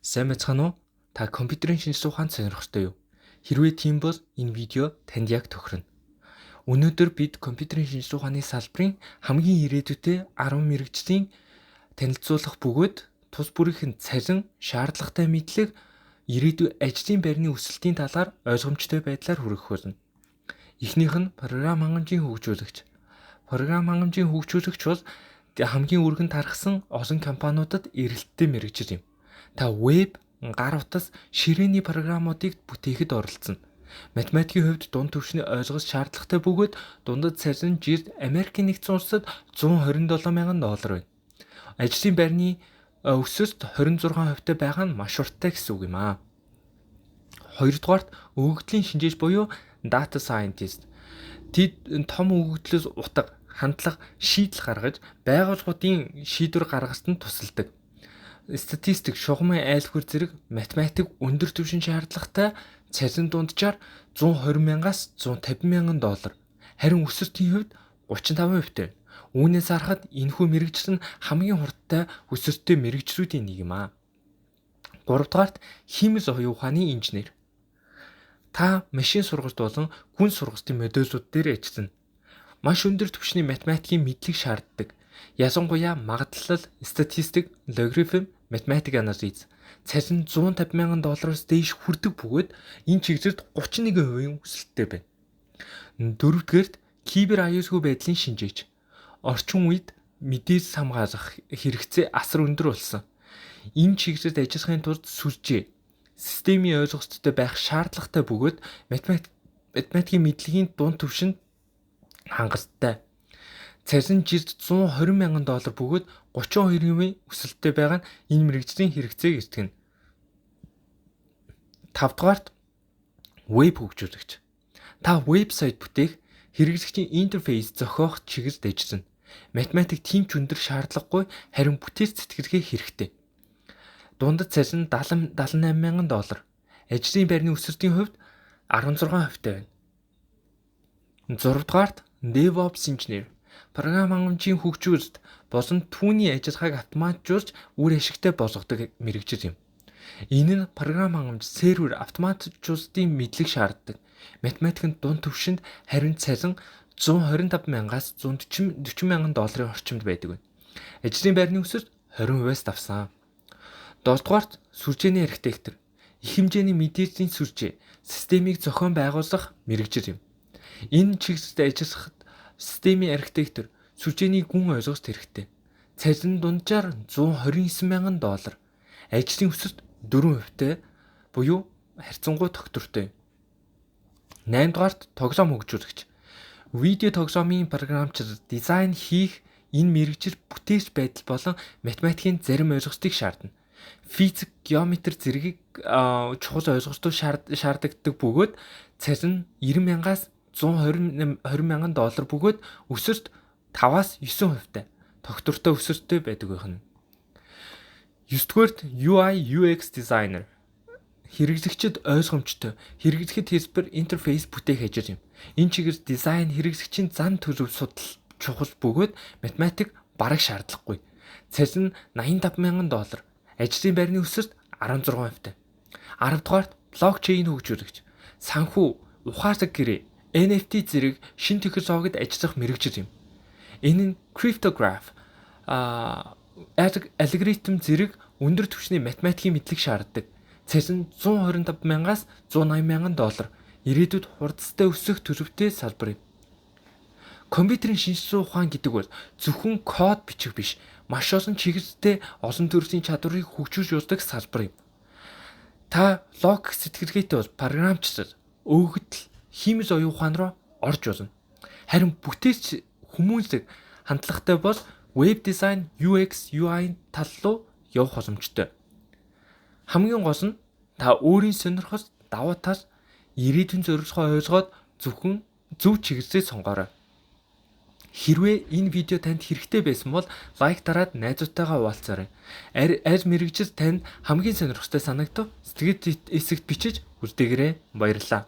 Сайн байцгаана уу? Та компьютерийн шинжилгээ ухаанд сонирхолтой юу? Хэрвээ тийм бол энэ видео танд яг тохирно. Өнөөдөр бид компьютерийн шинжилгээ ухааны салбарын хамгийн ирээдүйтэй 10 мэрэгжлийн танилцуулах бөгөөд тус бүрийнхэнд цалин, шаардлагатай мэдлэг, ирээдүйн ажлын байрны өсөлтийн талаар ойлгомжтой байдлаар хүргэх болно. Эхнийх нь програм хангамжийн хөгжүүлэгч. Програм хангамжийн хөгжүүлэгч бол хамгийн өргөн тархсан олон компаниудад эрэлттэй мэрэгжил юм. Та веб, гар утас, ширээний програмуудыг бүтээхэд оролцсон. Математикийн хувьд дунд түвшний ойлгох шаардлагатай бөгөөд дундад цалин жирд Америкийн нэгдсэн улсад $127,000 байна. Ажлын байрны өсөлт 26% байгаа нь маш урттай гэсэн үг юм аа. Хоёрдугаарт өгөгдлийн шинжээч буюу data scientist. Тэд том өгөгдлөөс утга, хандлага, шийдэл гаргаж байгууллагуудын шийдвэр гаргахад тусалдаг. Статистик, шугамын айлхвар зэрэг математик өндөр түвшин шаардлагатай цалин дунджаар $120,000-аас $150,000. Харин өсөлтийн хувьд 35%. Үүнээс харахад энэхүү мэрэгжил нь хамгийн хурдтай өсөлттэй мэрэгжлүүдийн нэг юм аа. Гуравдугаарт химийн оюун ухааны инженер. Та машин сургалт болон гүн сургалтын модулууд дээр ажиллана. Маш өндөр түвшний математикийн мэдлэг шаарддаг. Ялангуяа магадлал, статистик, логарифм, математик анализ. Цалин $150,000-аас дээш хүрдэг бөгөөд энэ чиглэлд 31% өсөлттэй байна. Дөрөвдүгээрт кибер аюулгүй байдлын шинжээч. Орчин үед мэдээлэл хамгаалах хэрэгцээ асар өндөр болсон. Энэ чиглэлд ажиллахын тулд сүлжээ, системийн ойлголттой байх шаардлагатай бөгөөд математикийн мэдлэгийн дунд түвшинд хангалттай. Цалин жирд $120,000 бөгөөд 32% өсөлттэй байгаа нь энэ мэрэгжлийн хэрэгцээг эртгэнэ. Тавдугаарт веб хөгжүүлэгч. Та вебсайт бүтээх, хэрэглэгчийн интерфейс зохиох чиглэлд ажиллана. Математик тийм ч өндөр шаардлагагүй, харин бүтээц цэцгэлгээ хэрэгтэй. Дундад цалин $78,000. Ажлын байрны өсөлтийн хувьд 16% байна. 6-дугаарт DevOps инженер. Програм хангамжийн хөгжүүлэлт болон түүний ажиллагааг автоматжуулж үр ашигтай болгодог мэрэгжил юм. Энэ нь програм хангамж, сервер, автоматжуулалтын мэдлэг шаарддаг. Математикийн дунд түвшинд харин цалин $125,000-аас $140,000 орчимд байдаг. Ажлын байрны өсөлт 20%-аас давсан. 7-дугаарт сүлжээний архитектор. Их хэмжээний мэдээллийн сүлжээ, системийг зохион байгуулах мэрэгжил юм. Энэ чиглэлд ажиллахад системийн архитектор сүлжээний гүн ойлголт хэрэгтэй. Цалин дунджаар $129,000. Ажлын өсөлт 4%-тэй буюу харьцангуй тогтвортой. 8-дугаарт тоглоом хөгжүүлэгч. Видео тоглоомын програмчлал, дизайн хийх энэ мэрэгжил бүтээч байдал болон математикийн зарим ойлголтыг шаардна. Физик, геометри зэргийг чухал ойлголтууд шаарддаг бөгөөд цалин $90,000-аас $120,000 бөгөөд өсөлт 5-аас 9%-тай тогтвортой өсөлттэй байдаг байна. 9-дүгээрт UI UX designer. Хэрэглэгчид ойлгомжтой, хэрэглэхэд хэлбэр интерфейс бүтээх ажил юм. Энэ чигээр дизайн, хэрэглэгчийн зан төлөв судал чухал бөгөөд математик бараг шаардлагагүй. Цалин $85,000. Ажлын байрны өсөлт 16%-тай. 10-дугаарт блокчейн хөгжүүлэгч. Санхүү, ухаалаг гэрээ, NFT зэрэг шин технологид ажиллах мэрэгжил юм. Энэ нь криптограф, алгоритм зэрэг өндөр түвшний математикийн мэдлэг шаарддаг. Цалин $125,000-аас $180,000. Ирээдүйд хурдтай өсөх төлөвтэй салбар юм. Компьютерийн шинжилгээ ухаан гэдэг бол зөвхөн код бичих биш, маш олон чиглэлтэй олон төрлийн чадварыг хөгжүүлж явуулдаг салбар юм. Та логик сэтгэлгээтэй бол програмчлал, өгөгдөл, химийн оюун ухаан руу орж болно. Харин бүтээч хүмүүнлэг хандлагатай бол веб дизайн, UX, UI тал руу явах боломжтой. Хамгийн гол нь та өөрийн сонирхол, давуу тал, ирээдүйн зорилгоо ойлгоод зөвхөн зөв чиглэлээ сонгоорой. Хэрвээ энэ видео танд хэрэгтэй байсан бол лайк дараад найзуудтайгаа хуваалцаарай. Аль мэрэгжил танд хамгийн сонирхолтой санагдав? Сэтгэл хэсэгт бичиж үлдээгээрэй. Баярлалаа.